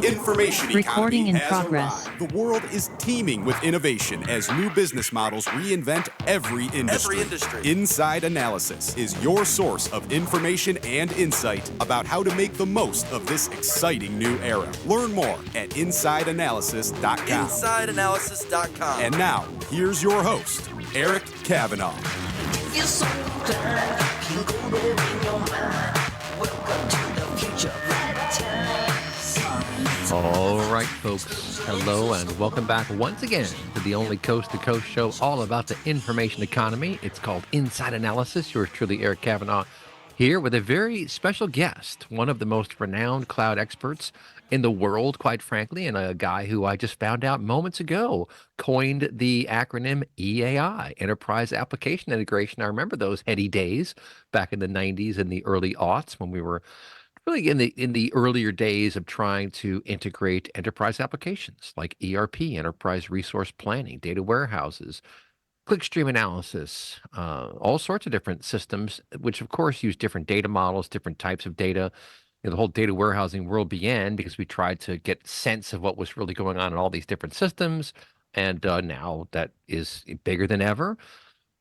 information Recording economy in has progress. arrived. The world is teeming with innovation as new business models reinvent every industry. Inside Analysis is your source of information and insight about how to make the most of this exciting new era. Learn more at InsideAnalysis.com. InsideAnalysis.com. And now, here's your host, Eric Kavanaugh. You're so blind, you go there in your mind. Welcome to the future of that time. All right, folks. Hello and welcome back once again to the only coast-to-coast show all about the information economy. It's called Inside Analysis. Yours truly, Eric Kavanaugh, here with a very special guest, one of the most renowned cloud experts in the world, quite frankly, and a guy who I just found out moments ago coined the acronym EAI, Enterprise Application Integration. I remember those heady days back in the 90s and the early aughts when we were really in the earlier days of trying to integrate enterprise applications like ERP, enterprise resource planning, data warehouses, clickstream analysis, all sorts of different systems, which of course use different data models, different types of data. The whole data warehousing world began because we tried to get sense of what was really going on in all these different systems. And now that is bigger than ever.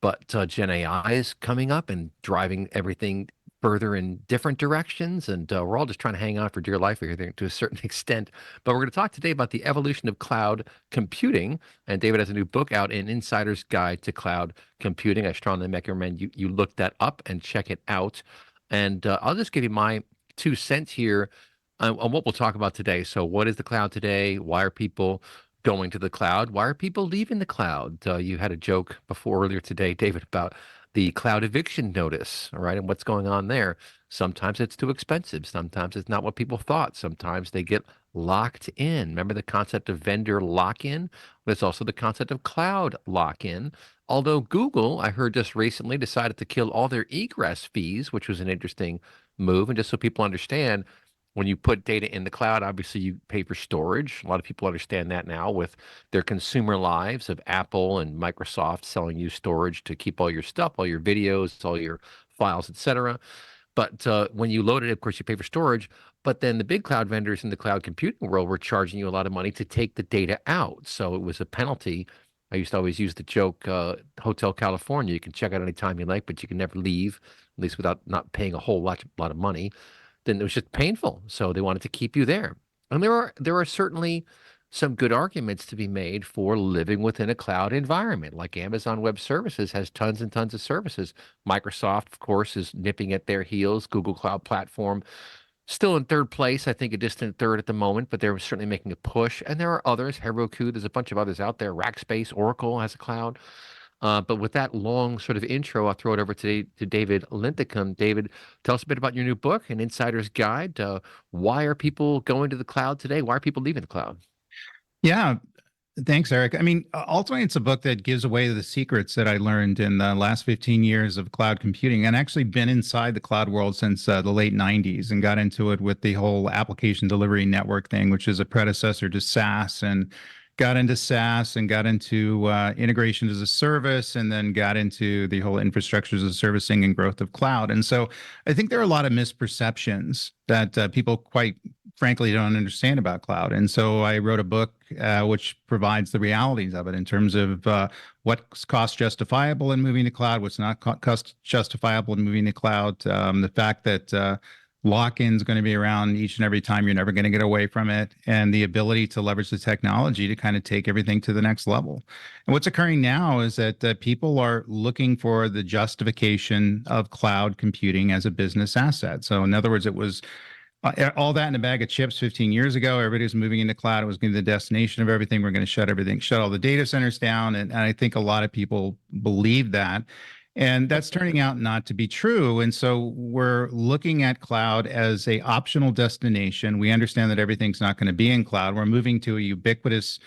But Gen AI is coming up and driving everything further in different directions, and we're all just trying to hang on for dear life here to a certain extent. But we're going to talk today about the evolution of cloud computing, and David has a new book out, An Insider's Guide to Cloud Computing. I strongly recommend you look that up and check it out. And I'll just give you my 2 cents here on what we'll talk about today. So what is the cloud today? Why are people going to the cloud? Why are people leaving the cloud? You had a joke before earlier today, David, about the cloud eviction notice, all right, and what's going on there. Sometimes it's too expensive. Sometimes it's not what people thought. Sometimes they get locked in. Remember the concept of vendor lock-in? There's also the concept of cloud lock-in. Although Google, I heard just recently, decided to kill all their egress fees, which was an interesting move. And just so people understand, when you put data in the cloud, obviously you pay for storage. A lot of people understand that now with their consumer lives of Apple and Microsoft selling you storage to keep all your stuff, all your videos, all your files, etc. But when you load it, of course, you pay for storage. But then the big cloud vendors in the cloud computing world were charging you a lot of money to take the data out. So it was a penalty. I used to always use the joke, Hotel California, you can check out anytime you like, but you can never leave, at least without not paying a whole lot of money. Then it was just painful. So they wanted to keep you there. And there are certainly some good arguments to be made for living within a cloud environment. Like Amazon Web Services has tons and tons of services. Microsoft, of course, is nipping at their heels. Google Cloud Platform still in third place, I think a distant third at the moment, but they're certainly making a push. And there are others, Heroku, there's a bunch of others out there. Rackspace, Oracle has a cloud. But with that long sort of intro, I'll throw it over to David Linthicum. David, tell us a bit about your new book, An Insider's Guide. Why are people going to the cloud today? Why are people leaving the cloud? Yeah, thanks, Eric. I mean, ultimately, it's a book that gives away the secrets that I learned in the last 15 years of cloud computing, and actually been inside the cloud world since the late 90s and got into it with the whole application delivery network thing, which is a predecessor to SaaS, and got into SaaS and got into integration as a service, and then got into the whole infrastructure as a servicing and growth of cloud. And so I think there are a lot of misperceptions that people quite frankly don't understand about cloud. And so I wrote a book which provides the realities of it in terms of what's cost justifiable in moving to cloud, what's not cost justifiable in moving to cloud, the fact that lock-in is going to be around each and every time. You're never going to get away from it, and the ability to leverage the technology to kind of take everything to the next level. And what's occurring now is that people are looking for the justification of cloud computing as a business asset. So in other words, it was all that in a bag of chips 15 years ago. Everybody was moving into cloud. It was going to be the destination of everything. We're going to shut all the data centers down. And I think a lot of people believe that. And that's turning out not to be true. And so we're looking at cloud as a optional destination. We understand that everything's not going to be in cloud. We're moving to a ubiquitous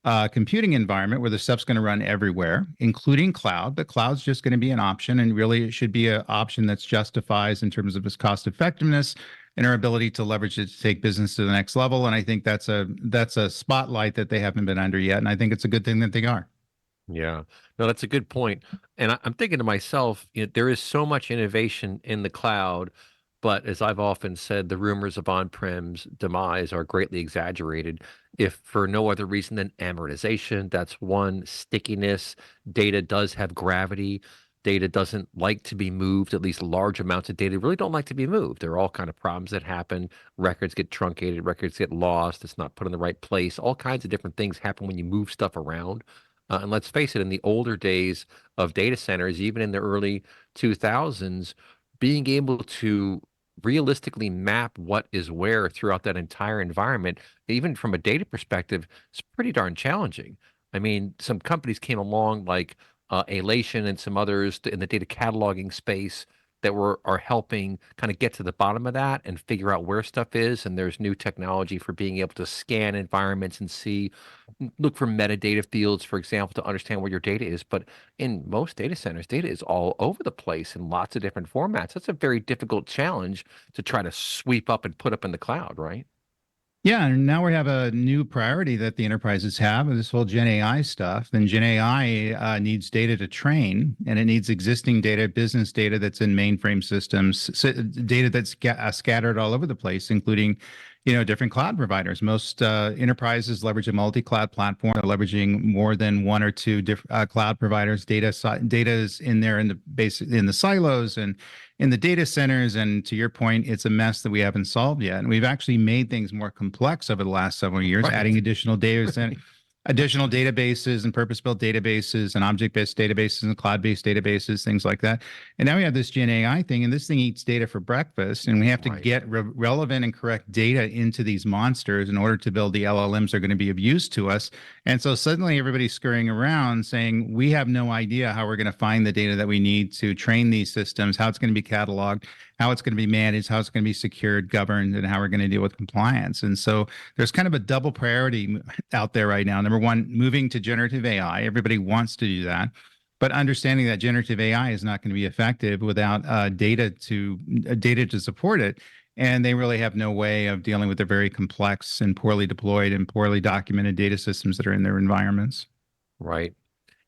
computing environment where the stuff's going to run everywhere, including cloud. But cloud's just going to be an option, and really it should be an option that's justifies in terms of its cost effectiveness and our ability to leverage it to take business to the next level. And I think that's a spotlight that they haven't been under yet. And I think it's a good thing that they are. Yeah, no, that's a good point. And I'm thinking to myself, there is so much innovation in the cloud But as I've often said, the rumors of on-prem's demise are greatly exaggerated, if for no other reason than amortization. That's one. Stickiness. Data does have gravity. Data doesn't like to be moved. At least large amounts of data really don't like to be moved. There are all kind of problems that happen. Records get truncated. Records get lost. It's not put in the right place. All kinds of different things happen when you move stuff around. And let's face it, in the older days of data centers, even in the early 2000s, being able to realistically map what is where throughout that entire environment, even from a data perspective, is pretty darn challenging. I mean, some companies came along like Alation and some others in the data cataloging space that are helping kind of get to the bottom of that and figure out where stuff is. And there's new technology for being able to scan environments and see, look for metadata fields, for example, to understand where your data is. But in most data centers, data is all over the place in lots of different formats. That's a very difficult challenge to try to sweep up and put up in the cloud, right? Yeah, and now we have a new priority that the enterprises have, this whole Gen AI stuff. And Gen AI needs data to train, and it needs existing data, business data that's in mainframe systems, data that's scattered all over the place, including, different cloud providers. Most enterprises leverage a multi-cloud platform. They're leveraging more than one or two different cloud providers. Data is in there in the silos and in the data centers. And to your point, it's a mess that we haven't solved yet. And we've actually made things more complex over the last several years, Right. adding additional databases and purpose-built databases and object-based databases and cloud-based databases, things like that. And now we have this Gen AI thing, and this thing eats data for breakfast, and we have to Right. get relevant and correct data into these monsters in order to build the LLMs that are going to be of use to us. And so suddenly everybody's scurrying around saying, we have no idea how we're going to find the data that we need to train these systems, how it's going to be cataloged, how it's going to be managed, how it's going to be secured, governed, and how we're going to deal with compliance. And so there's kind of a double priority out there right now. Number one, moving to generative AI. Everybody wants to do that, but understanding that generative AI is not going to be effective without data to support it. And they really have no way of dealing with the very complex and poorly deployed and poorly documented data systems that are in their environments. Right.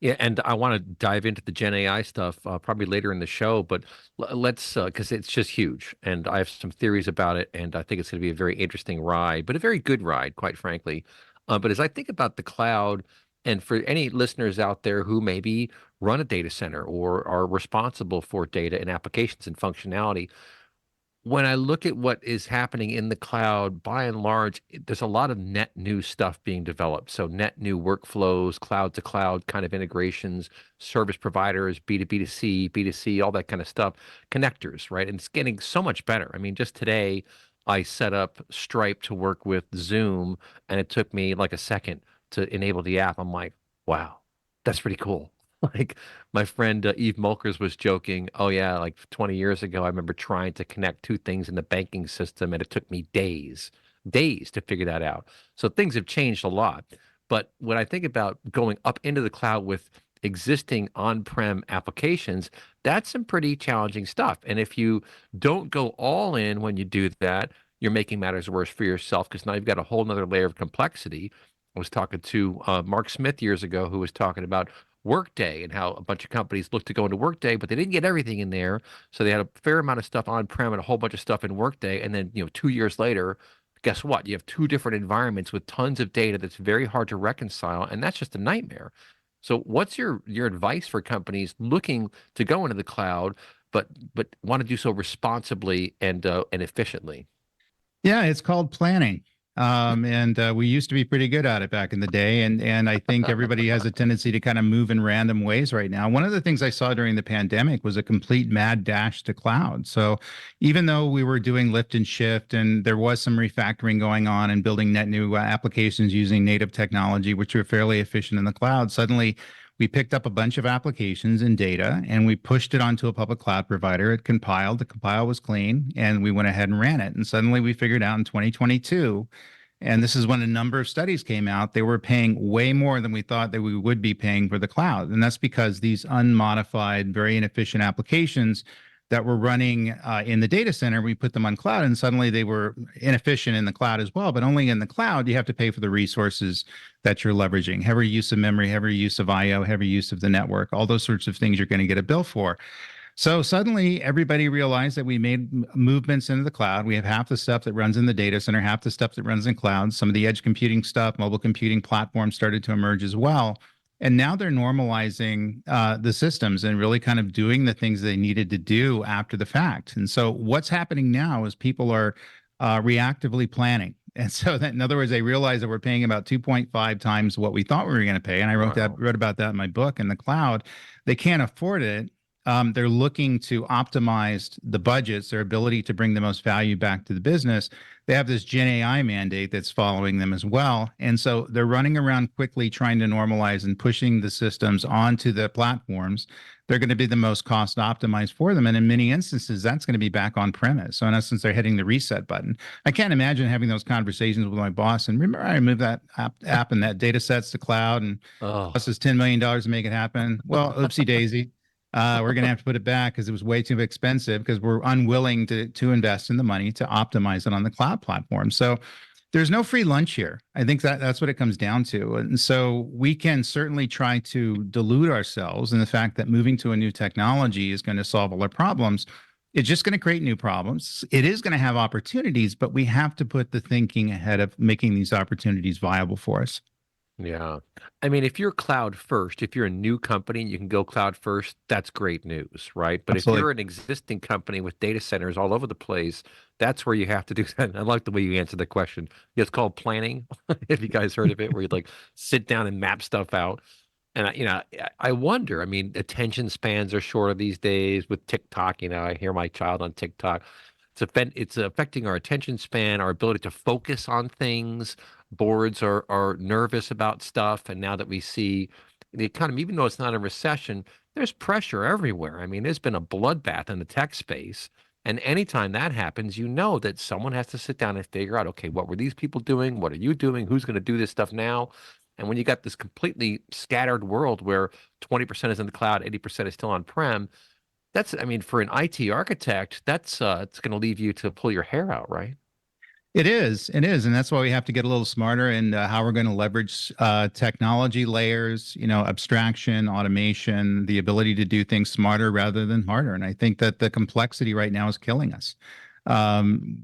Yeah, and I want to dive into the Gen AI stuff probably later in the show, but let's because it's just huge, and I have some theories about it, and I think it's going to be a very interesting ride, but a very good ride, quite frankly. But as I think about the cloud, and for any listeners out there who maybe run a data center or are responsible for data and applications and functionality, when I look at what is happening in the cloud, by and large, there's a lot of net new stuff being developed. So net new workflows, cloud to cloud kind of integrations, service providers, B2B to C, B2C, all that kind of stuff, connectors, right? And it's getting so much better. I mean, just today, I set up Stripe to work with Zoom, and it took me like a second to enable the app. I'm like, wow, that's pretty cool. Like my friend Eve Mulkers was joking, oh yeah, like 20 years ago, I remember trying to connect two things in the banking system, and it took me days to figure that out. So things have changed a lot. But when I think about going up into the cloud with existing on-prem applications, that's some pretty challenging stuff. And if you don't go all in when you do that, you're making matters worse for yourself, because now you've got a whole nother layer of complexity. I was talking to Mark Smith years ago, who was talking about Workday and how a bunch of companies looked to go into Workday, but they didn't get everything in there. So they had a fair amount of stuff on-prem and a whole bunch of stuff in Workday. And then, 2 years later, guess what? You have two different environments with tons of data that's very hard to reconcile, and that's just a nightmare. So what's your advice for companies looking to go into the cloud, but want to do so responsibly and efficiently? Yeah, it's called planning. And we used to be pretty good at it back in the day. And I think everybody has a tendency to kind of move in random ways right now. One of the things I saw during the pandemic was a complete mad dash to cloud. So even though we were doing lift and shift, and there was some refactoring going on and building net new applications using native technology, which were fairly efficient in the cloud, suddenly we picked up a bunch of applications and data, and we pushed it onto a public cloud provider. It compiled, the compile was clean, and we went ahead and ran it. And suddenly we figured out in 2022, and this is when a number of studies came out, they were paying way more than we thought that we would be paying for the cloud. And that's because these unmodified, very inefficient applications that were running in the data center, we put them on cloud, and suddenly they were inefficient in the cloud as well. But only in the cloud, you have to pay for the resources that you're leveraging. Heavy use of memory, heavy use of IO, heavy use of the network, all those sorts of things you're going to get a bill for. So suddenly everybody realized that we made movements into the cloud. We have half the stuff that runs in the data center, half the stuff that runs in cloud. Some of the edge computing stuff, mobile computing platforms started to emerge as well. And now they're normalizing the systems and really kind of doing the things they needed to do after the fact. And so what's happening now is people are reactively planning. And so that, in other words, they realize that we're paying about 2.5 times what we thought we were going to pay. And I wrote about that in my book. In the cloud, they can't afford it. They're looking to optimize the budgets, their ability to bring the most value back to the business. They have this Gen AI mandate that's following them as well. And so they're running around quickly trying to normalize and pushing the systems onto the platforms. They're going to be the most cost optimized for them. And in many instances, that's going to be back on premise. So in essence, they're hitting the reset button. I can't imagine having those conversations with my boss. And remember, I moved that app and that data sets to cloud and cost us $10 million to make it happen. Well, oopsie daisy. We're going to have to put it back because it was way too expensive because we're unwilling to invest in the money to optimize it on the cloud platform. So there's no free lunch here. I think that's what it comes down to. And so we can certainly try to delude ourselves in the fact that moving to a new technology is going to solve all our problems. It's just going to create new problems. It is going to have opportunities, but we have to put the thinking ahead of making these opportunities viable for us. Yeah. I mean, if you're cloud first, if you're a new company and you can go cloud first, that's great news, right? But Absolutely. if you're an existing company with data centers all over the place, that's where you have to do that. I like the way you answered the question. It's called planning. If you guys heard of it, where you like sit down and map stuff out. And I wonder, I mean, attention spans are shorter these days with TikTok. I hear my child on TikTok. It's affecting our attention span, our ability to focus on things. Boards are nervous about stuff, and now that we see the economy, even though it's not a recession, there's pressure everywhere. I mean, there's been a bloodbath in the tech space, and anytime that happens, that someone has to sit down and figure out, okay, what were these people doing? What are you doing? Who's going to do this stuff now? And when you got this completely scattered world where 20% is in the cloud, 80% is still on-prem, I mean, for an IT architect, it's going to leave you to pull your hair out, right? It is, and that's why we have to get a little smarter in how we're going to leverage technology layers, abstraction, automation, the ability to do things smarter rather than harder. And I think that the complexity right now is killing us.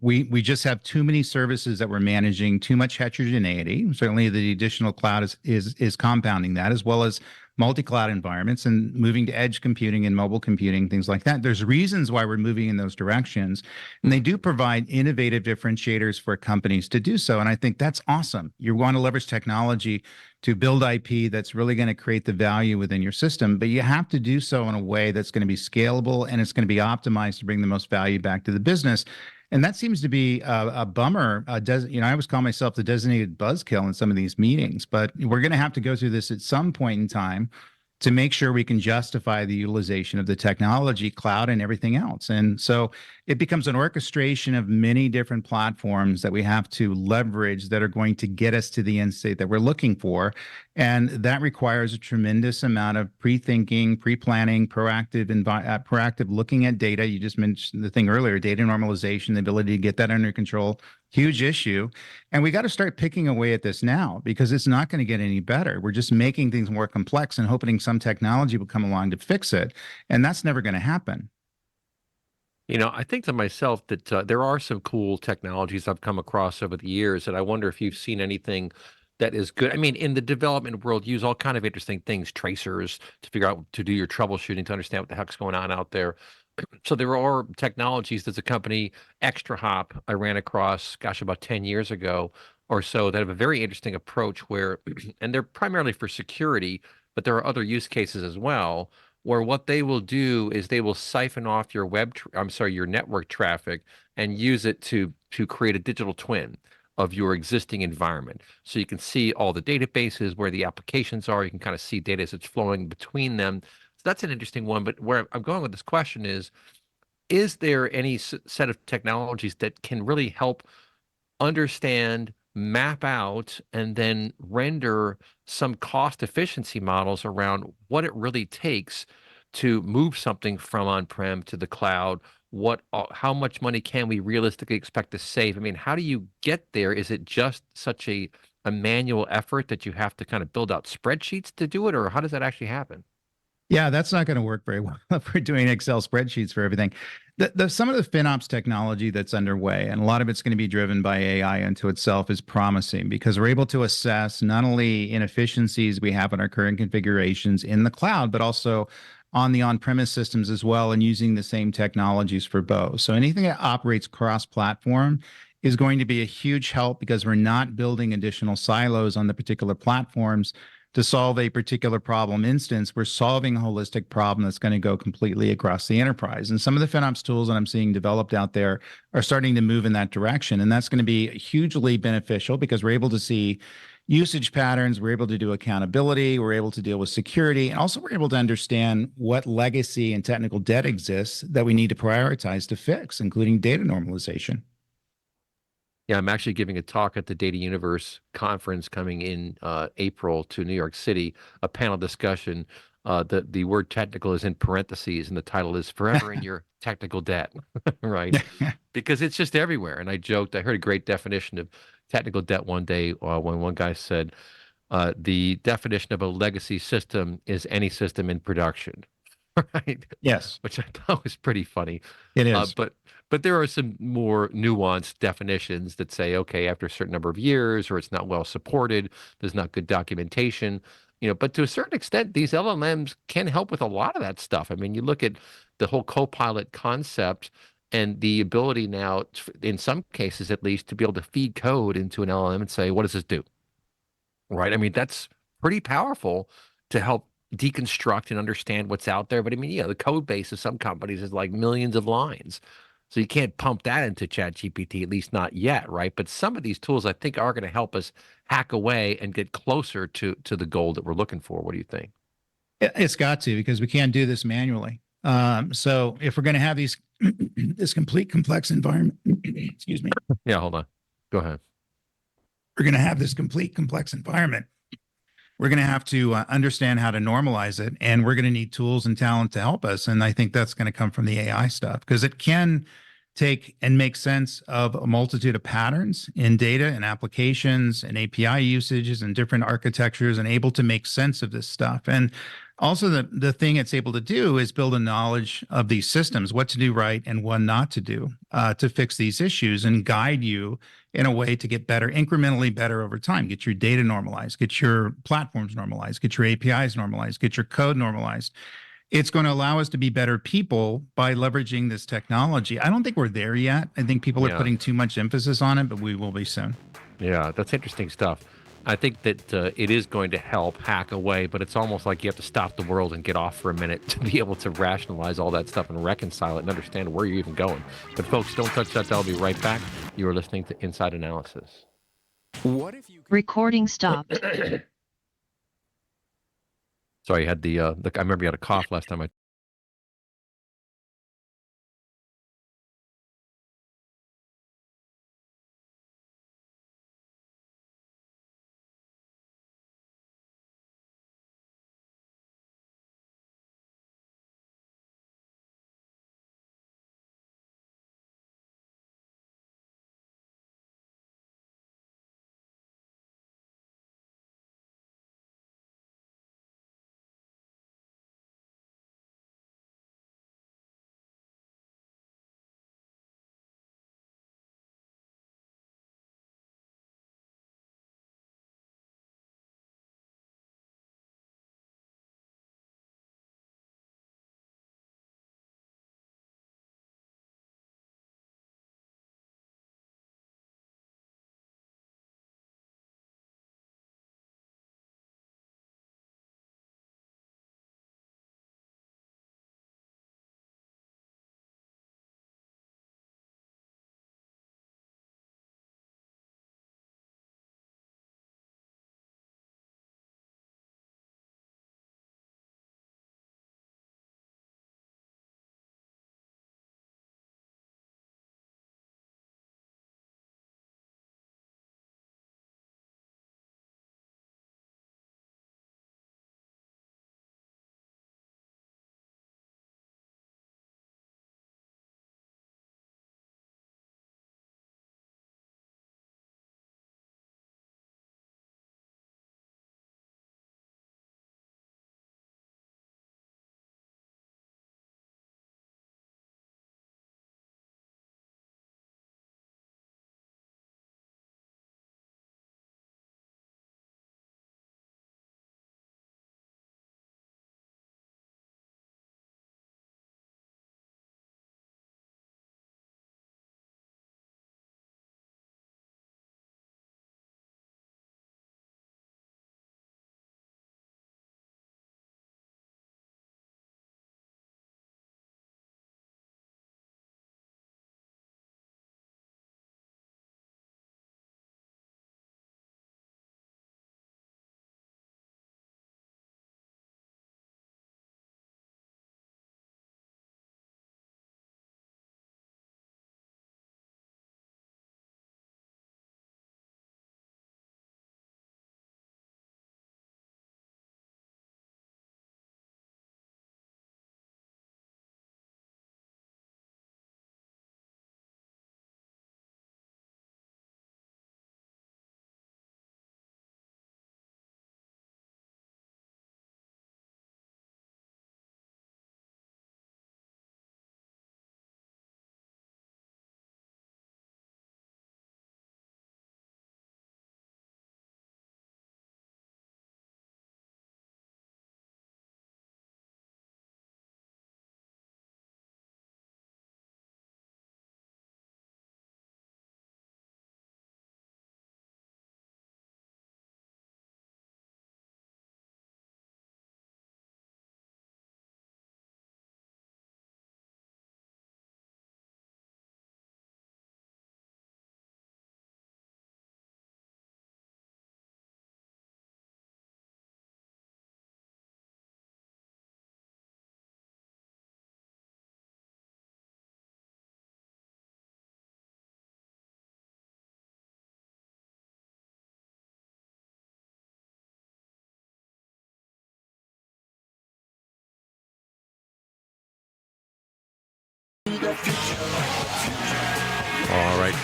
We just have too many services that we're managing, too much heterogeneity. Certainly, the additional cloud is compounding that, as well as multi-cloud environments and moving to edge computing and mobile computing, things like that. There's reasons why we're moving in those directions, and they do provide innovative differentiators for companies to do so. And I think that's awesome. You want to leverage technology to build IP that's really going to create the value within your system, but you have to do so in a way that's going to be scalable and it's going to be optimized to bring the most value back to the business. And that seems to be a bummer. I always call myself the designated buzzkill in some of these meetings, but we're going to have to go through this at some point in time to make sure we can justify the utilization of the technology, cloud, and everything else. And so it becomes an orchestration of many different platforms that we have to leverage that are going to get us to the end state that we're looking for. And that requires a tremendous amount of pre-thinking, pre-planning, proactive looking at data. You just mentioned the thing earlier, data normalization, the ability to get that under control. Huge issue. And we got to start picking away at this now because it's not going to get any better. We're just making things more complex and hoping some technology will come along to fix it. And that's never going to happen. I think to myself that there are some cool technologies I've come across over the years, and I wonder if you've seen anything that is good. I mean, in the development world, use all kind of interesting things, tracers to figure out to do your troubleshooting, to understand what the heck's going on out there. So there are technologies. There's a company, ExtraHop, I ran across, about 10 years ago or so, that have a very interesting approach where, and they're primarily for security, but there are other use cases as well, where what they will do is they will siphon off your your network traffic and use it to create a digital twin of your existing environment. So you can see all the databases, where the applications are. You can kind of see data as it's flowing between them. So that's an interesting one. But where I'm going with this question is there any set of technologies that can really help understand, map out, and then render some cost efficiency models around what it really takes to move something from on-prem to the cloud? How much money can we realistically expect to save? I mean, how do you get there? Is it just such a manual effort that you have to kind of build out spreadsheets to do it, or how does that actually happen? Yeah, that's not going to work very well if we're doing Excel spreadsheets for everything. Some of the FinOps technology that's underway, and a lot of it's going to be driven by AI unto itself, is promising because we're able to assess not only inefficiencies we have in our current configurations in the cloud, but also on the on-premise systems as well, and using the same technologies for both. So anything that operates cross-platform is going to be a huge help because we're not building additional silos on the particular platforms to solve a particular problem instance. We're solving a holistic problem that's going to go completely across the enterprise. And some of the FinOps tools that I'm seeing developed out there are starting to move in that direction. And that's going to be hugely beneficial because we're able to see usage patterns, we're able to do accountability, we're able to deal with security, and also we're able to understand what legacy and technical debt exists that we need to prioritize to fix, including data normalization. Yeah, I'm actually giving a talk at the Data Universe conference coming in April to New York City, a panel discussion. The word technical is in parentheses, and the title is Forever in Your Technical Debt, right? Because it's just everywhere. And I joked, I heard a great definition of technical debt one day when one guy said, the definition of a legacy system is any system in production, right? Yes, Which I thought was pretty funny. it Uh, is. but but there are some more nuanced definitions that say, okay, after a certain number of years, or it's not well supported, there's not good documentation, But to a certain extent, these LLMs can help with a lot of that stuff. I mean, you look at the whole Copilot concept and the ability now, in some cases at least, to be able to feed code into an LLM and say, what does this do? Right? I mean, that's pretty powerful to help deconstruct and understand what's out there. But I mean, the code base of some companies is like millions of lines. So you can't pump that into ChatGPT, at least not yet, right? But some of these tools I think are going to help us hack away and get closer to the goal that we're looking for. What do you think? It's got to, because we can't do this manually. So if we're going to have these this complete complex environment, excuse me, Yeah, hold on. Go ahead. we're going to have this complete complex environment. We're going to have to understand how to normalize it, and we're going to need tools and talent to help us. And I think that's going to come from the AI stuff because it can take and make sense of a multitude of patterns in data and applications and API usages and different architectures, and able to make sense of this stuff. And also the thing it's able to do is build a knowledge of these systems, what to do right and what not to do to fix these issues, and guide you in a way to get better, incrementally better over time. Get your data normalized, get your platforms normalized, get your APIs normalized, get your code normalized. It's going to allow us to be better people by leveraging this technology. I don't think we're there yet. I think people are Yeah. putting too much emphasis on it, but we will be soon. Yeah, that's interesting stuff. I think that it is going to help hack away, but it's almost like you have to stop the world and get off for a minute to be able to rationalize all that stuff and reconcile it and understand where you're even going. But folks, don't touch that. I'll be right back. You are listening to Inside Analysis. What if you Recording stopped. Sorry, you had I remember you had a cough last time I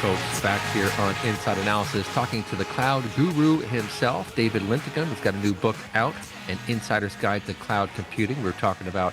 folks. Back here on Inside Analysis, talking to the cloud guru himself, David Linthicum. He's got a new book out, An Insider's Guide to Cloud Computing. We're talking about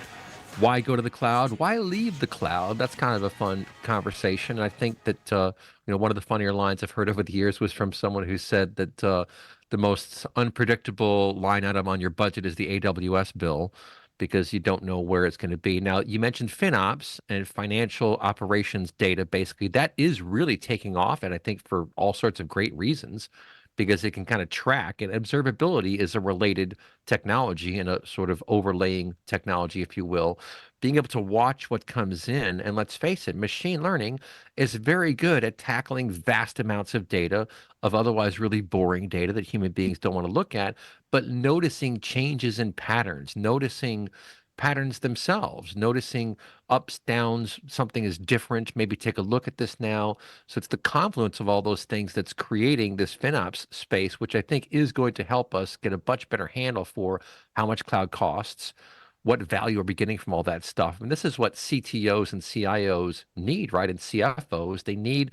why go to the cloud, why leave the cloud. That's kind of a fun conversation. And I think that one of the funnier lines I've heard over the years was from someone who said that the most unpredictable line item on your budget is the AWS bill, because you don't know where it's going to be. Now, you mentioned FinOps and financial operations data. Basically, that is really taking off, and I think for all sorts of great reasons, because it can kind of track, and observability is a related technology and a sort of overlaying technology, if you will. Being able to watch what comes in, and let's face it, machine learning is very good at tackling vast amounts of data, of otherwise really boring data that human beings don't want to look at, but noticing changes in patterns, noticing patterns themselves, noticing ups, downs, something is different, maybe take a look at this now. So it's the confluence of all those things that's creating this FinOps space, which I think is going to help us get a much better handle for how much cloud costs, what value are we getting from all that stuff. And this is what CTOs and CIOs need, right? And CFOs, they need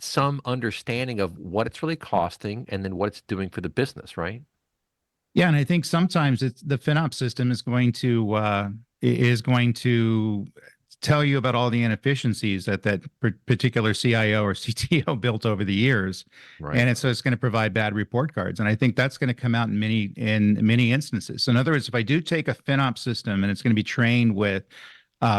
some understanding of what it's really costing and then what it's doing for the business, right? Yeah, and I think sometimes it's the FinOps system is going to tell you about all the inefficiencies that particular CIO or CTO built over the years, Right. and so it's going to provide bad report cards. And I think that's going to come out in many instances. So in other words, if I do take a FinOps system and it's going to be trained with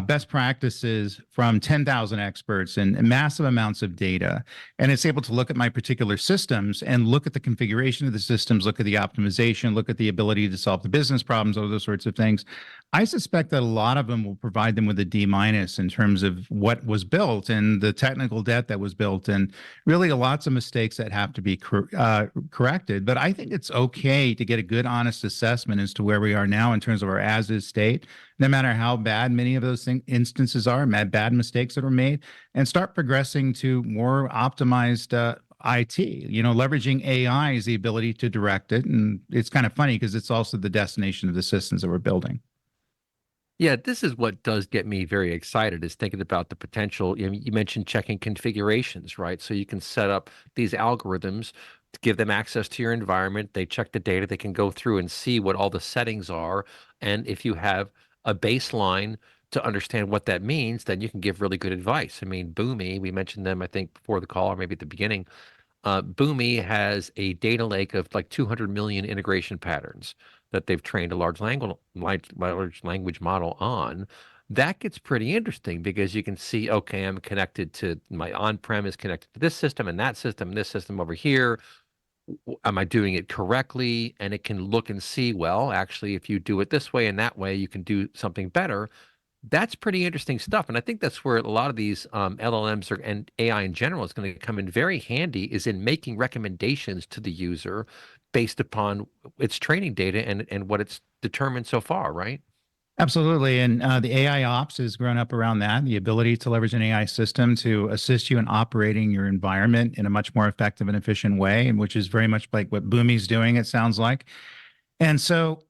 best practices from 10,000 experts and massive amounts of data, and it's able to look at my particular systems and look at the configuration of the systems, look at the optimization, look at the ability to solve the business problems, all those sorts of things. I suspect that a lot of them will provide them with a D- in terms of what was built and the technical debt that was built, and really lots of mistakes that have to be corrected. But I think it's okay to get a good, honest assessment as to where we are now in terms of our as-is state, no matter how bad many of those instances are, bad mistakes that were made, and start progressing to more optimized IT. Leveraging AI is the ability to direct it. And it's kind of funny because it's also the destination of the systems that we're building. Yeah, this is what does get me very excited, is thinking about the potential. You mentioned checking configurations, right? So you can set up these algorithms to give them access to your environment. They check the data. They can go through and see what all the settings are. And if you have a baseline to understand what that means, then you can give really good advice. I mean, Boomi, we mentioned them, I think, before the call or maybe at the beginning. Boomi has a data lake of like 200 million integration patterns that they've trained a large language model on. That gets pretty interesting because you can see, okay, I'm connected to my on-prem is connected to this system and that system and this system over here. Am I doing it correctly? And it can look and see, well, actually, if you do it this way and that way, you can do something better. That's pretty interesting stuff. And I think that's where a lot of these LLMs and AI in general is going to come in very handy, is in making recommendations to the user based upon its training data and what it's determined so far, right? Absolutely. And the AI ops has grown up around that, the ability to leverage an AI system to assist you in operating your environment in a much more effective and efficient way, and which is very much like what Boomi's doing, it sounds like. And so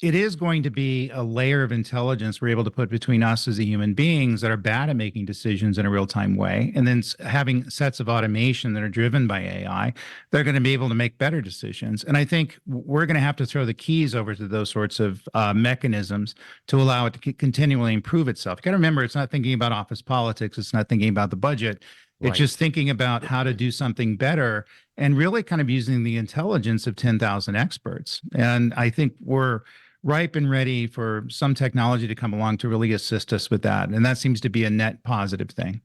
it is going to be a layer of intelligence we're able to put between us as the human beings that are bad at making decisions in a real-time way, and then having sets of automation that are driven by AI, they're going to be able to make better decisions. And I think we're going to have to throw the keys over to those sorts of mechanisms to allow it to continually improve itself. You got to remember, it's not thinking about office politics. It's not thinking about the budget. It's just thinking about how to do something better and really kind of using the intelligence of 10,000 experts. And I think we're ripe and ready for some technology to come along to really assist us with that. And that seems to be a net positive thing.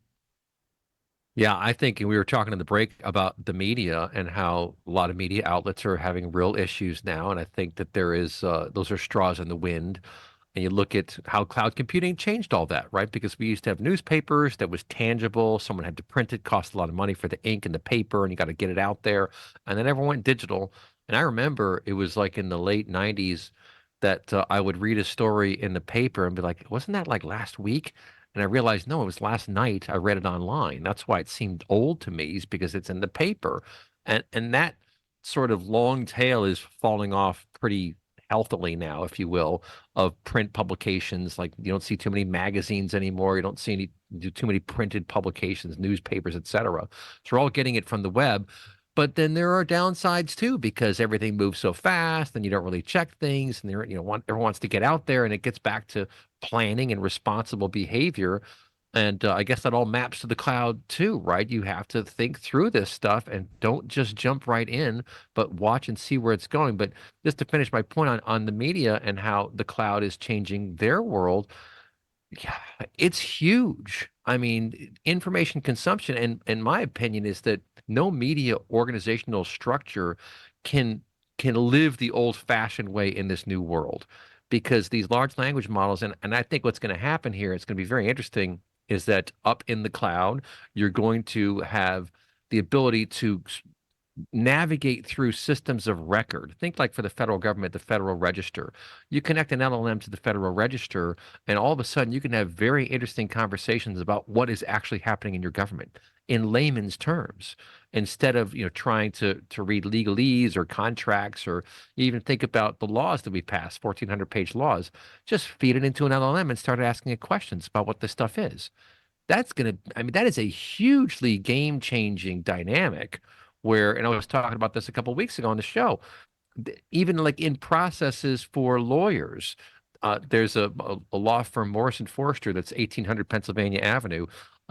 Yeah, I think we were talking in the break about the media and how a lot of media outlets are having real issues now. And I think that there is, those are straws in the wind. And you look at how cloud computing changed all that, right? Because we used to have newspapers that was tangible. Someone had to print it, cost a lot of money for the ink and the paper, and you got to get it out there. And then everyone went digital. And I remember it was like in the late 90s that I would read a story in the paper and be like, wasn't that like last week? And I realized, no, it was last night. I read it online. That's why it seemed old to me, is because it's in the paper. And that sort of long tail is falling off pretty healthily now, if you will, of print publications. Like, you don't see too many magazines anymore. You don't see any do too many printed publications, newspapers, etc. So we're all getting it from the web. But then there are downsides too, because everything moves so fast and you don't really check things, and everyone wants to get out there, and it gets back to planning and responsible behavior. And I guess that all maps to the cloud too, right? You have to think through this stuff and don't just jump right in, but watch and see where it's going. But just to finish my point on the media and how the cloud is changing their world, yeah, it's huge. I mean, information consumption, and in my opinion, is that no media organizational structure can live the old-fashioned way in this new world, because these large language models, and I think what's going to happen here, it's going to be very interesting, is that up in the cloud, you're going to have the ability to navigate through systems of record. Think like for the federal government, the Federal Register. You connect an LLM to the Federal Register, and all of a sudden you can have very interesting conversations about what is actually happening in your government in layman's terms, instead of trying to read legalese or contracts, or even think about the laws that we pass, 1,400-page laws. Just feed it into an LLM and start asking it questions about what this stuff is. That is a hugely game-changing dynamic where, and I was talking about this a couple of weeks ago on the show, even like in processes for lawyers, there's a law firm, Morrison Forster, that's 1800 Pennsylvania Avenue.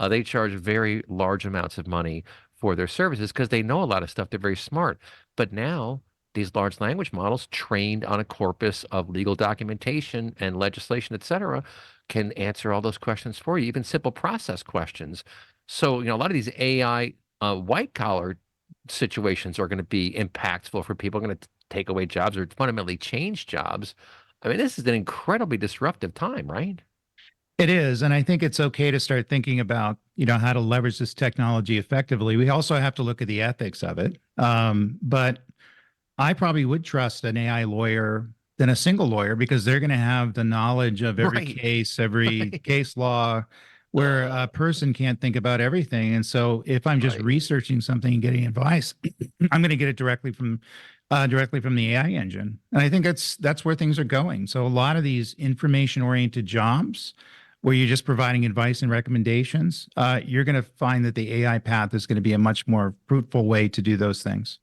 They charge very large amounts of money for their services because they know a lot of stuff. They're very smart. But now these large language models trained on a corpus of legal documentation and legislation, et cetera, can answer all those questions for you, even simple process questions. So, a lot of these AI white collar situations are going to be impactful for people, going to take away jobs or fundamentally change jobs. I mean, this is an incredibly disruptive time, right? It is. And I think it's okay to start thinking about, how to leverage this technology effectively. We also have to look at the ethics of it. But I probably would trust an AI lawyer than a single lawyer, because they're going to have the knowledge of every case, every case law, where a person can't think about everything. And so if I'm just researching something and getting advice, I'm going to get it directly from the AI engine. And I think that's where things are going. So a lot of these information-oriented jobs where you're just providing advice and recommendations, you're going to find that the AI path is going to be a much more fruitful way to do those things.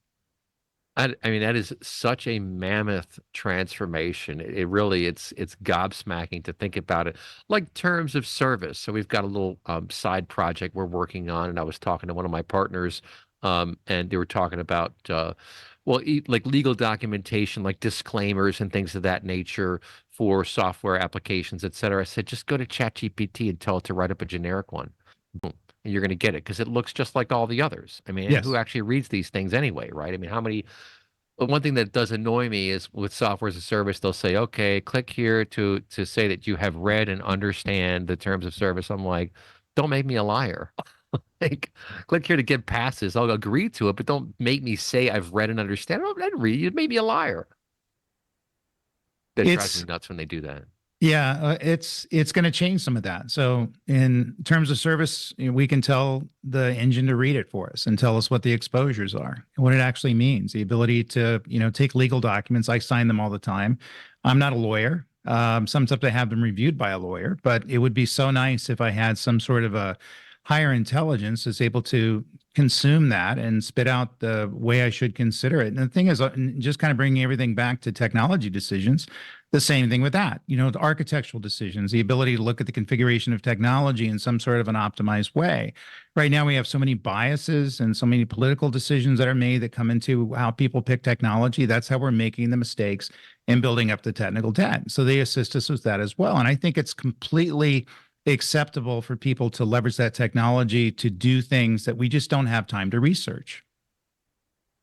I mean, that is such a mammoth transformation. It really, it's gobsmacking to think about it. Like terms of service. So we've got a little side project we're working on, and I was talking to one of my partners, and they were talking about like legal documentation, like disclaimers and things of that nature for software applications, et cetera. I said, just go to ChatGPT and tell it to write up a generic one. Boom. And you're going to get it because it looks just like all the others. I mean, who actually reads these things anyway, right? I mean, one thing that does annoy me is with software as a service, they'll say, okay, click here to say that you have read and understand the terms of service. I'm like, don't make me a liar. Like, click here to get passes. I'll agree to it, but don't make me say I've read and understand. I didn't read. You made me a liar. That drives me nuts when they do that. Yeah, it's going to change some of that. So in terms of service, we can tell the engine to read it for us and tell us what the exposures are and what it actually means. The ability to, take legal documents. I sign them all the time. I'm not a lawyer. Sometimes I have them reviewed by a lawyer, but it would be so nice if I had some sort of a higher intelligence that's able to consume that and spit out the way I should consider it. And the thing is, just kind of bringing everything back to technology decisions, the same thing with that, the architectural decisions, the ability to look at the configuration of technology in some sort of an optimized way. Right now, we have so many biases and so many political decisions that are made that come into how people pick technology. That's how we're making the mistakes and building up the technical debt. So they assist us with that as well. And I think it's completely acceptable for people to leverage that technology to do things that we just don't have time to research.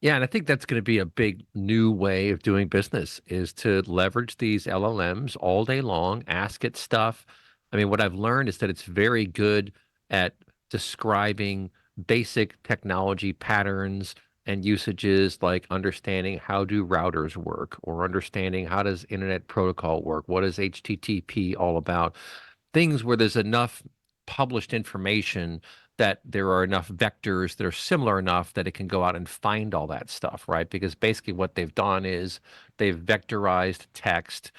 Yeah, and I think that's going to be a big new way of doing business, is to leverage these LLMs all day long, ask it stuff. I mean, what I've learned is that it's very good at describing basic technology patterns and usages, like understanding how do routers work, or understanding how does internet protocol work, what is HTTP all about. Things where there's enough published information that there are enough vectors that are similar enough that it can go out and find all that stuff, right? Because basically what they've done is they've vectorized text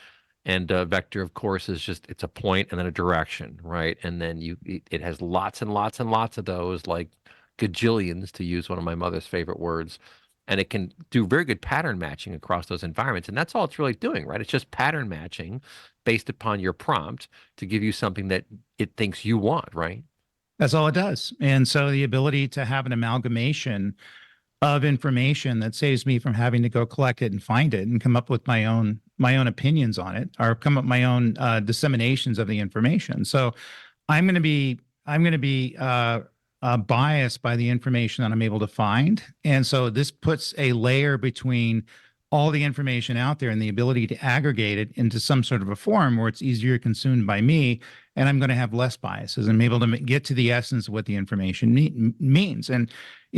And vector, of course, is just it's a point and then a direction, right? And then it has lots and lots and lots of those, like gajillions, to use one of my mother's favorite words. And it can do very good pattern matching across those environments. And that's all it's really doing, right? It's just pattern matching based upon your prompt to give you something that it thinks you want, right? That's all it does. And so the ability to have an amalgamation of information that saves me from having to go collect it and find it and come up with my own opinions on it, or come up with my own disseminations of the information. So I'm going to be biased by the information that I'm able to find. And so this puts a layer between all the information out there and the ability to aggregate it into some sort of a form where it's easier consumed by me, and I'm going to have less biases. I'm able to get to the essence of what the information means. And,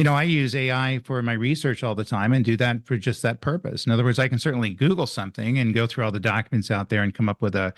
I use AI for my research all the time and do that for just that purpose. In other words, I can certainly Google something and go through all the documents out there and come up with a,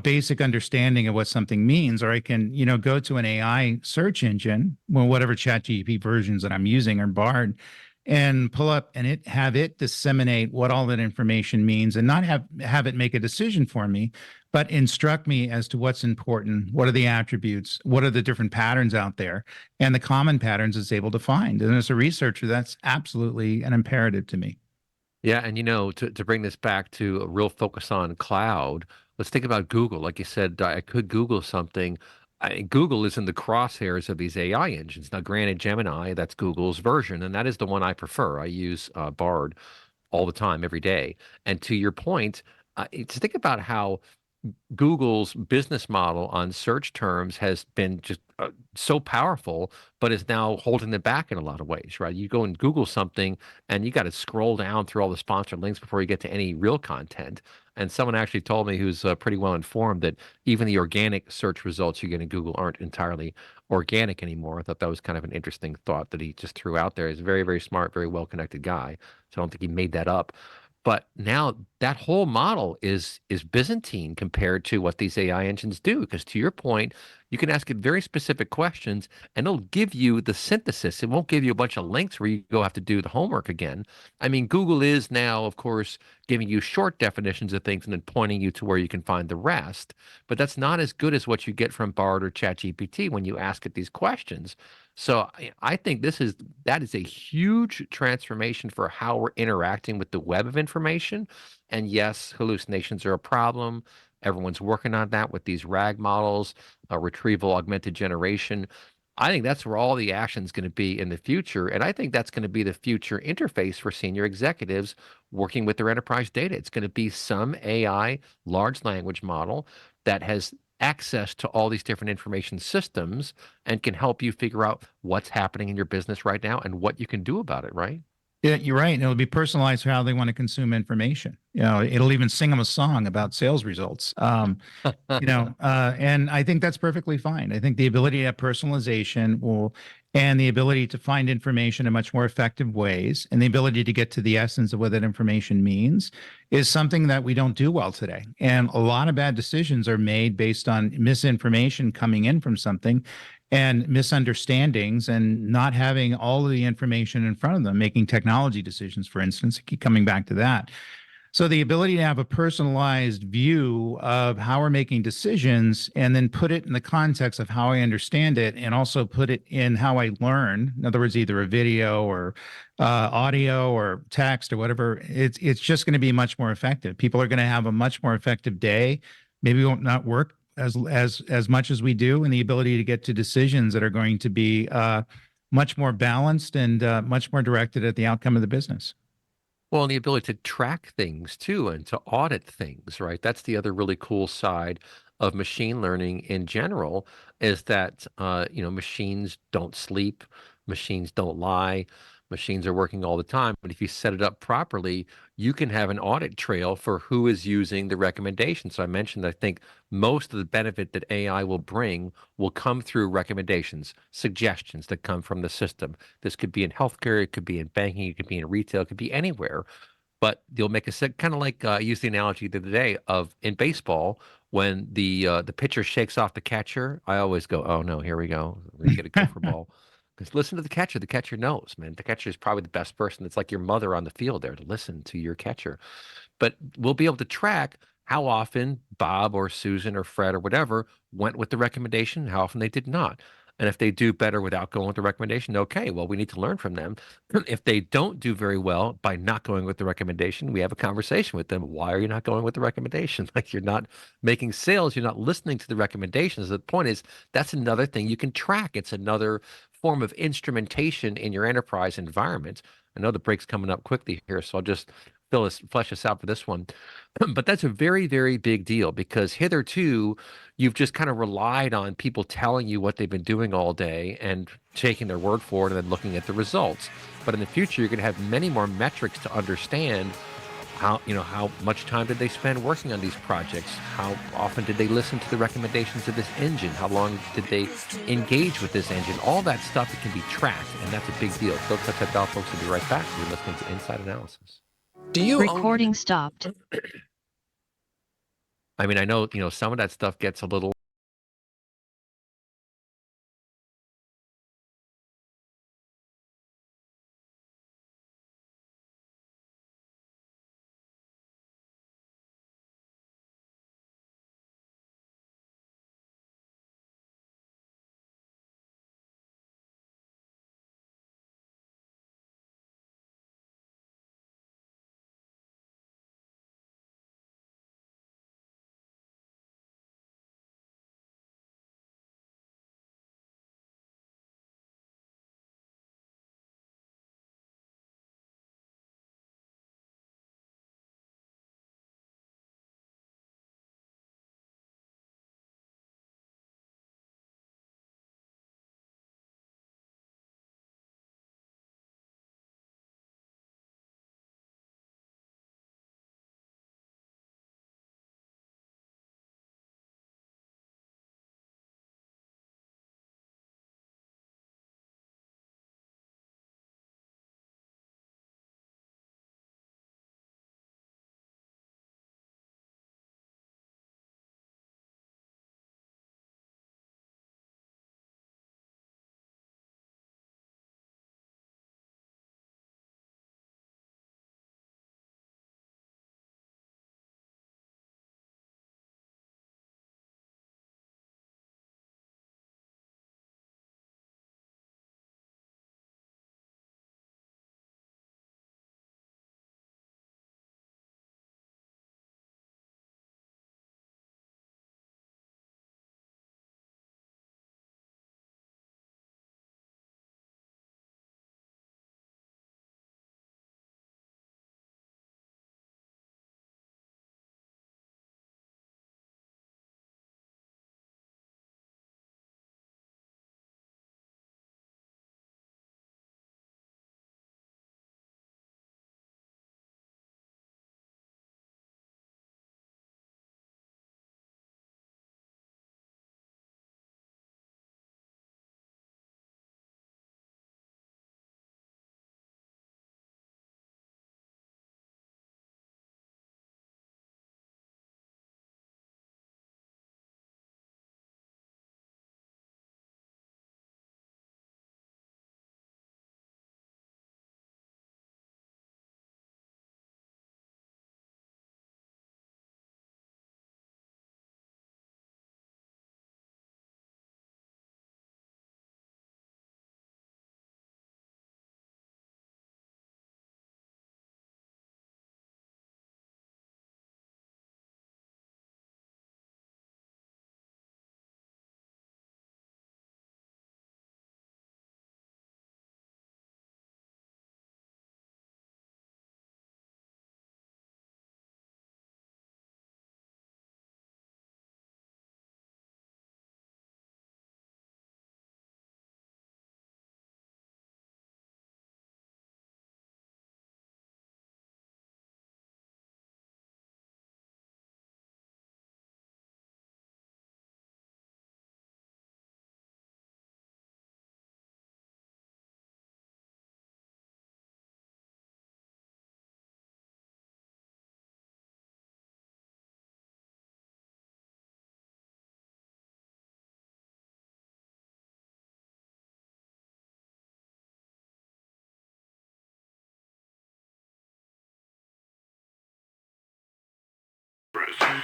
basic understanding of what something means, or I can, go to an AI search engine, well, whatever ChatGPT versions that I'm using, or Bard, and pull up and have it disseminate what all that information means, and not have it make a decision for me, but instruct me as to what's important, what are the attributes, what are the different patterns out there, and the common patterns it's able to find. And as a researcher, that's absolutely an imperative to me. Yeah, and to bring this back to a real focus on cloud, let's think about Google. Like you said, I could Google something. Google is in the crosshairs of these AI engines. Now, granted, Gemini, that's Google's version, and that is the one I prefer. I use Bard all the time, every day. And to your point, to think about how Google's business model on search terms has been just so powerful, but is now holding them back in a lot of ways, right? You go and Google something, and you got to scroll down through all the sponsored links before you get to any real content. And someone actually told me, who's pretty well informed, that even the organic search results you get in Google aren't entirely organic anymore. I thought that was kind of an interesting thought that he just threw out there. He's a very, very smart, very well-connected guy. So I don't think he made that up. But now that whole model is Byzantine compared to what these AI engines do. Because to your point, you can ask it very specific questions, and it'll give you the synthesis. It won't give you a bunch of links where you go have to do the homework again. I mean, Google is now, of course, giving you short definitions of things and then pointing you to where you can find the rest. But that's not as good as what you get from Bard or ChatGPT when you ask it these questions. So I think that is a huge transformation for how we're interacting with the web of information. And yes, hallucinations are a problem. Everyone's working on that with these RAG models, retrieval augmented generation. I think that's where all the action is going to be in the future. And I think that's going to be the future interface for senior executives working with their enterprise data. It's going to be some AI large language model that has access to all these different information systems and can help you figure out what's happening in your business right now and what you can do about it, right? Yeah, you're right. And it'll be personalized for how they want to consume information. It'll even sing them a song about sales results. And I think that's perfectly fine. I think the ability to have personalization and the ability to find information in much more effective ways, and the ability to get to the essence of what that information means, is something that we don't do well today. And a lot of bad decisions are made based on misinformation coming in from something, and misunderstandings, and not having all of the information in front of them, making technology decisions, for instance. I keep coming back to that. So the ability to have a personalized view of how we're making decisions, and then put it in the context of how I understand it, and also put it in how I learn. In other words, either a video or audio or text or whatever. It's just going to be much more effective. People are going to have a much more effective day. Maybe won't not work as much as we do, and the ability to get to decisions that are going to be much more balanced and much more directed at the outcome of the business. Well, and the ability to track things too and to audit things, right? That's the other really cool side of machine learning in general, is that machines don't sleep, machines don't lie, machines are working all the time. But if you set it up properly, you can have an audit trail for who is using the recommendation. So I mentioned that I think most of the benefit that AI will bring will come through recommendations, suggestions that come from the system. This could be in healthcare, it could be in banking, it could be in retail, it could be anywhere. But you'll make a kind of like I used the analogy the other day of in baseball, when the pitcher shakes off the catcher, I always go, "Oh no, here we go. We get a gopher ball." Because listen to the catcher. The catcher knows, man. The catcher is probably the best person. It's like your mother on the field there to listen to your catcher. But we'll be able to track how often Bob or Susan or Fred or whatever went with the recommendation, how often they did not. And if they do better without going with the recommendation, okay, well, we need to learn from them. If they don't do very well by not going with the recommendation, we have a conversation with them. Why are you not going with the recommendation? Like, you're not making sales, you're not listening to the recommendations. The point is, that's another thing you can track. It's another form of instrumentation in your enterprise environment. I know the break's coming up quickly here, so I'll just flesh this out for this one. But that's a very, very big deal, because hitherto you've just kind of relied on people telling you what they've been doing all day and taking their word for it and then looking at the results. But in the future, you're going to have many more metrics to understand how much time did they spend working on these projects? How often did they listen to the recommendations of this engine? How long did they engage with this engine? All that stuff, it can be tracked, and that's a big deal. Don't touch that dial, folks. We'll be right back. You're listening to Inside Analysis. Do you Recording stopped. I mean, I know, some of that stuff gets a little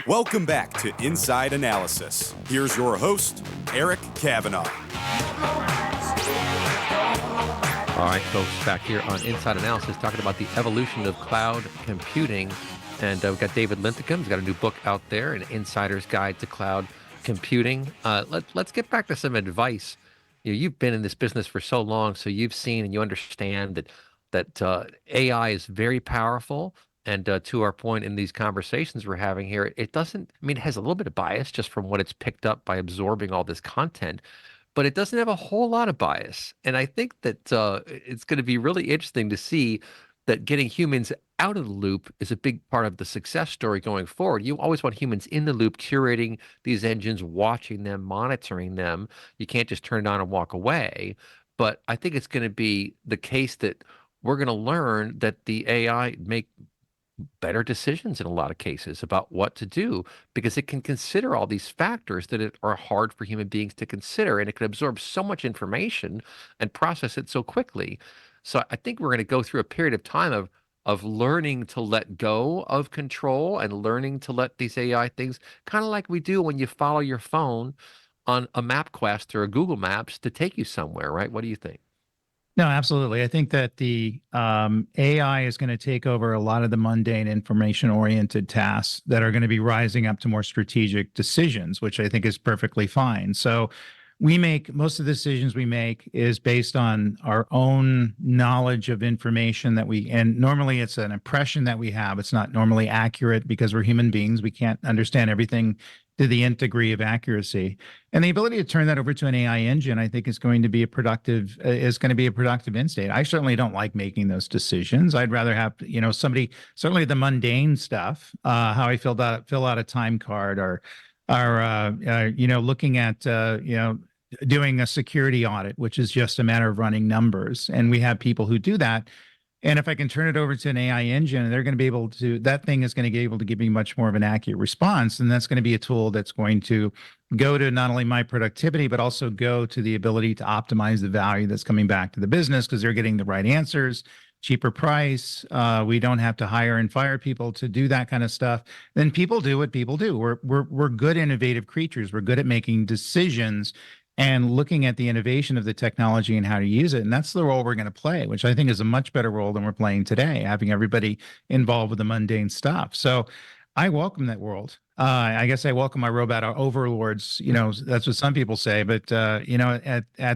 Welcome back to Inside Analysis. Here's your host, Eric Kavanaugh. All right, folks, back here on Inside Analysis, talking about the evolution of cloud computing. And we've got David Linthicum. He's got a new book out there, An Insider's Guide to Cloud Computing. Let's get back to some advice. You've been in this business for so long, so you've seen and you understand that AI is very powerful. And to our point in these conversations we're having here, it has a little bit of bias just from what it's picked up by absorbing all this content, but it doesn't have a whole lot of bias. And I think that it's going to be really interesting to see that getting humans out of the loop is a big part of the success story going forward. You always want humans in the loop, curating these engines, watching them, monitoring them. You can't just turn it on and walk away. But I think it's going to be the case that we're going to learn that the AI make better decisions in a lot of cases about what to do, because it can consider all these factors that are hard for human beings to consider, and it can absorb so much information and process it so quickly. So I think we're going to go through a period of time of learning to let go of control and learning to let these AI things, kind of like we do when you follow your phone on a MapQuest or a Google Maps to take you somewhere, right? What do you think? No, absolutely. I think that the AI is going to take over a lot of the mundane information-oriented tasks that are going to be rising up to more strategic decisions, which I think is perfectly fine. So most of the decisions we make is based on our own knowledge of information and normally it's an impression that we have. It's not normally accurate because we're human beings. We can't understand everything to the nth degree of accuracy. And the ability to turn that over to an AI engine, I think, is going to be a productive end state. I certainly don't like making those decisions. I'd rather have, somebody, certainly the mundane stuff, how I fill out a time card or looking at, doing a security audit, which is just a matter of running numbers. And we have people who do that. And if I can turn it over to an AI engine, that thing is going to be able to give me much more of an accurate response. And that's going to be a tool that's going to go to not only my productivity, but also go to the ability to optimize the value that's coming back to the business because they're getting the right answers, cheaper price. We don't have to hire and fire people to do that kind of stuff. Then people do what people do. We're good, innovative creatures. We're good at making decisions and looking at the innovation of the technology and how to use it. And that's the role we're going to play, which I think is a much better role than we're playing today, having everybody involved with the mundane stuff. So I welcome that world. I guess I welcome my robot overlords. That's what some people say. But, at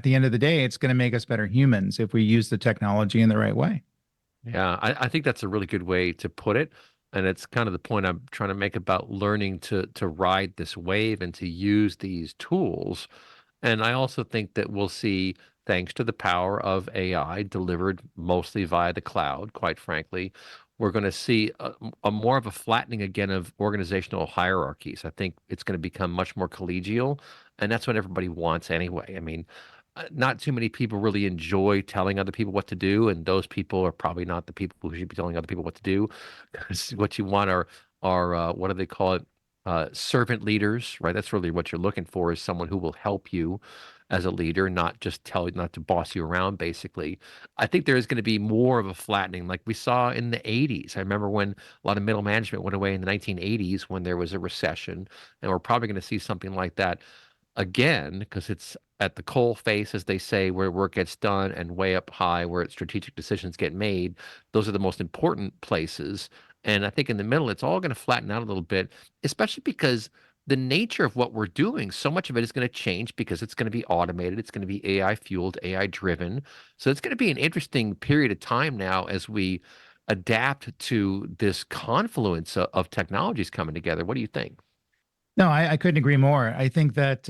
the end of the day, it's going to make us better humans if we use the technology in the right way. Yeah, I think that's a really good way to put it. And it's kind of the point I'm trying to make about learning to ride this wave and to use these tools. And I also think that we'll see, thanks to the power of AI delivered mostly via the cloud, quite frankly, we're going to see a more of a flattening again of organizational hierarchies. I think it's going to become much more collegial, and that's what everybody wants anyway. I mean, not too many people really enjoy telling other people what to do, and those people are probably not the people who should be telling other people what to do. What you want are what do they call it? Servant leaders, right? That's really what you're looking for, is someone who will help you as a leader, not to boss you around, basically. I think there is going to be more of a flattening like we saw in the 80s. I remember when a lot of middle management went away in the 1980s when there was a recession, and we're probably going to see something like that again, because it's at the coal face, as they say, where work gets done, and way up high where strategic decisions get made. Those are the most important places. And I think in the middle, it's all going to flatten out a little bit, especially because the nature of what we're doing, so much of it is going to change because it's going to be automated. It's going to be AI fueled, AI driven. So it's going to be an interesting period of time now as we adapt to this confluence of technologies coming together. What do you think? No, I couldn't agree more. I think that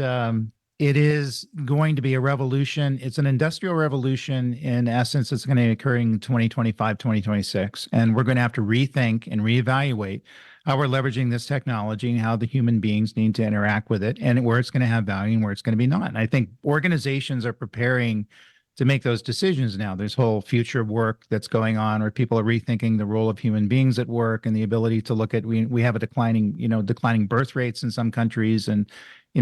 it is going to be a revolution. It's an industrial revolution. In essence, it's going to occur in 2025, 2026. And we're going to have to rethink and reevaluate how we're leveraging this technology and how the human beings need to interact with it and where it's going to have value and where it's going to be not. And I think organizations are preparing to make those decisions now. There's whole future work that's going on where people are rethinking the role of human beings at work and the ability to look at, we have a declining birth rates in some countries, and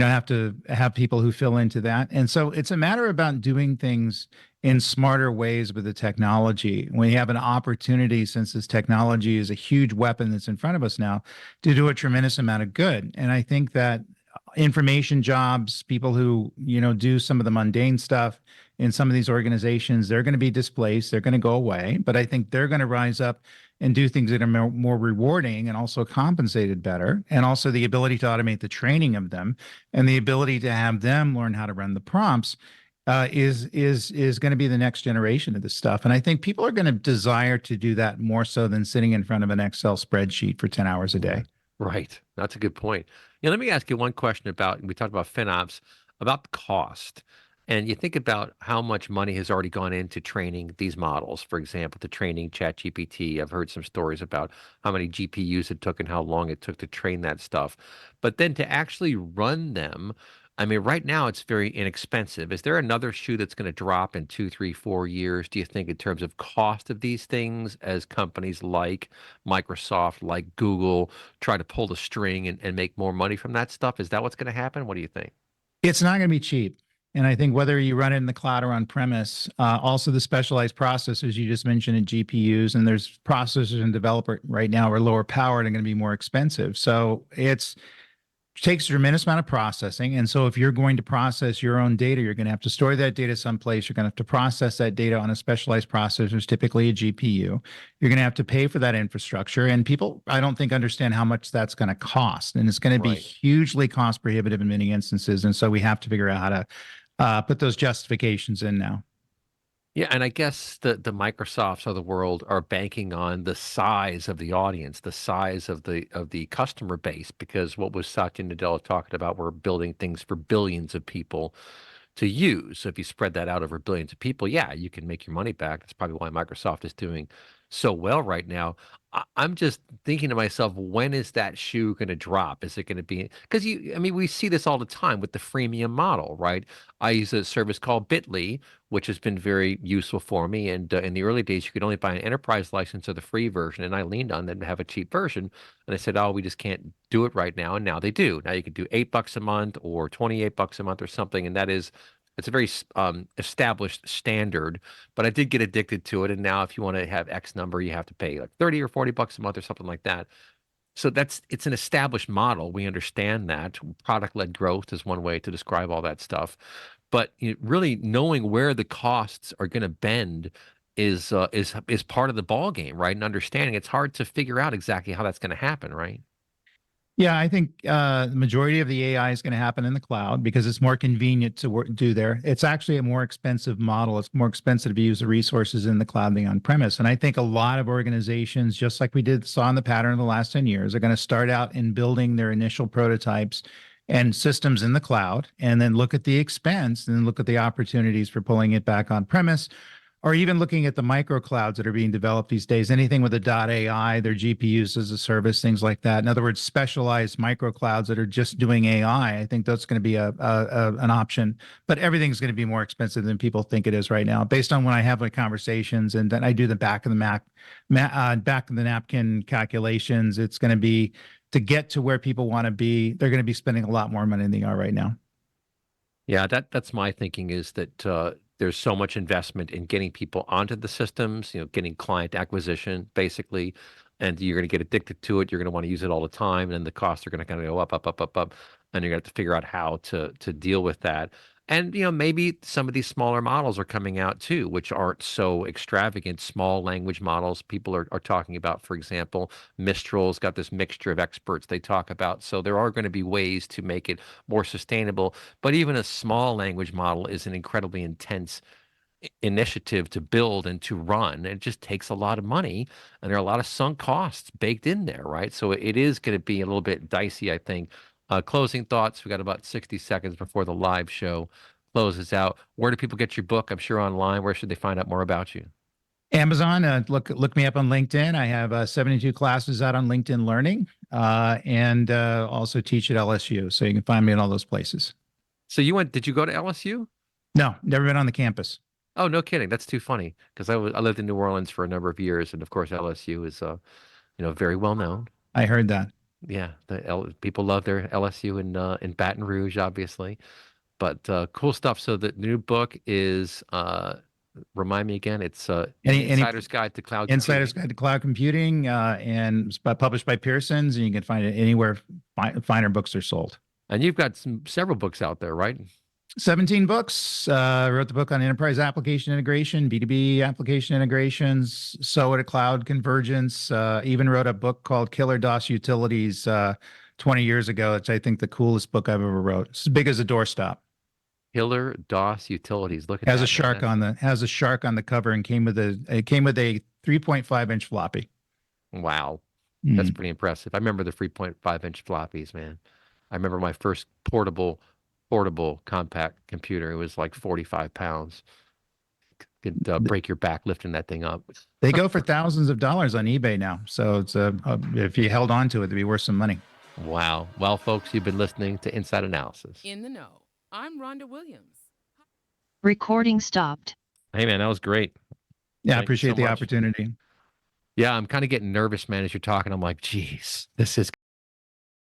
have to have people who fill into that. And so it's a matter about doing things in smarter ways with the technology. We have an opportunity, since this technology is a huge weapon that's in front of us now, to do a tremendous amount of good. And I think that information jobs, people who, do some of the mundane stuff in some of these organizations, they're going to be displaced, they're going to go away. But I think they're going to rise up and do things that are more rewarding and also compensated better. And also the ability to automate the training of them and the ability to have them learn how to run the prompts is going to be the next generation of this stuff. And I think people are going to desire to do that more so than sitting in front of an Excel spreadsheet for 10 hours a day. Right. That's a good point. Let me ask you one question about, we talked about FinOps, about the cost. And you think about how much money has already gone into training these models. For example, to training ChatGPT. I've heard some stories about how many GPUs it took and how long it took to train that stuff. But then to actually run them, I mean, right now it's very inexpensive. Is there another shoe that's going to drop in 2, 3, 4 years, do you think, in terms of cost of these things, as companies like Microsoft, like Google, try to pull the string and make more money from that stuff? Is that what's going to happen? What do you think? It's not going to be cheap. And I think whether you run it in the cloud or on premise, also the specialized processors you just mentioned in GPUs, and there's processors in developer right now are lower powered and going to be more expensive. So it takes a tremendous amount of processing. And so if you're going to process your own data, you're going to have to store that data someplace. You're going to have to process that data on a specialized processor, typically a GPU. You're going to have to pay for that infrastructure. And people, I don't think, understand how much that's going to cost. And it's going to be hugely cost prohibitive in many instances. And so we have to figure out how to put those justifications in now. Yeah, and I guess the Microsofts of the world are banking on the size of the audience, the size of the customer base, because what was Satya Nadella talking about, we're building things for billions of people to use. So if you spread that out over billions of people, yeah, you can make your money back. That's probably why Microsoft is doing so well right now. I'm just thinking to myself, when is that shoe going to drop? Is it going to be, because we see this all the time with the freemium model, right? I use a service called Bitly, which has been very useful for me. And in the early days, you could only buy an enterprise license or the free version. And I leaned on them to have a cheap version. And I said, oh, we just can't do it right now. And now they do. Now you can do $8 a month or $28 a month or something. And it's a very established standard, but I did get addicted to it. And now if you want to have X number, you have to pay like 30 or $40 a month or something like that. So it's an established model. We understand that. Product-led growth is one way to describe all that stuff. But really knowing where the costs are going to bend is part of the ball game, right? And understanding it's hard to figure out exactly how that's going to happen, right? Yeah, I think the majority of the AI is going to happen in the cloud because it's more convenient to do there. It's actually a more expensive model. It's more expensive to use the resources in the cloud than on premise. And I think a lot of organizations, just like we saw in the pattern of the last 10 years, are going to start out in building their initial prototypes and systems in the cloud, and then look at the expense and then look at the opportunities for pulling it back on premise, or even looking at the micro clouds that are being developed these days, anything with a .ai, their GPUs as a service, things like that. In other words, specialized micro clouds that are just doing AI. I think that's going to be an option, but everything's going to be more expensive than people think it is right now. Based on when I have my conversations and then I do the back of the napkin calculations, it's going to be, to get to where people want to be, they're going to be spending a lot more money than they are right now. Yeah, that's my thinking, is that there's so much investment in getting people onto the systems, getting client acquisition, basically, and you're going to get addicted to it. You're going to want to use it all the time, and then the costs are going to kind of go up, up, up, up, up, and you're going to have to figure out how to deal with that. And maybe some of these smaller models are coming out too, which aren't so extravagant. Small language models people are talking about, for example. Mistral's got this mixture of experts they talk about. So there are going to be ways to make it more sustainable. But even a small language model is an incredibly intense initiative to build and to run. It just takes a lot of money, and there are a lot of sunk costs baked in there, right? So it is going to be a little bit dicey, I think. Closing thoughts. We got about 60 seconds before the live show closes out. Where do people get your book? I'm sure online. Where should they find out more about you? Amazon. Look me up on LinkedIn. I have 72 classes out on LinkedIn Learning, and also teach at LSU. So you can find me in all those places. So did you go to LSU? No, never been on the campus. Oh, no kidding. That's too funny, because I lived in New Orleans for a number of years, and of course LSU is very well known. I heard that. Yeah, people love their LSU in Baton Rouge, obviously. But cool stuff. So the new book is remind me again. It's Any Insider's Guide to Cloud Insider's Computing. Guide to Cloud Computing, and it's published by Pearson's, and you can find it anywhere finer books are sold. And you've got several books out there, right? 17 books. Wrote the book on enterprise application integration, B2B application integrations, SOA to cloud convergence. Even wrote a book called Killer DOS Utilities 20 years ago. It's, I think, the coolest book I've ever wrote. It's as big as a doorstop. Killer DOS Utilities. Look at Has that, a shark man. has a shark on the cover, and came with a 3.5-inch floppy. Wow. That's pretty impressive. I remember the 3.5-inch floppies, man. I remember my first portable compact computer. It was like 45 pounds. Could break your back lifting that thing up. They go for thousands of dollars on eBay now. So it's if you held on to it, it'd be worth some money. Wow. Well, folks, you've been listening to Inside Analysis. In the know. I'm Rhonda Williams. Recording stopped. Hey, man, that was great. Yeah, I Thank you appreciate so the much. opportunity. Yeah, I'm kind of getting nervous, man, as you're talking. I'm like, geez, this is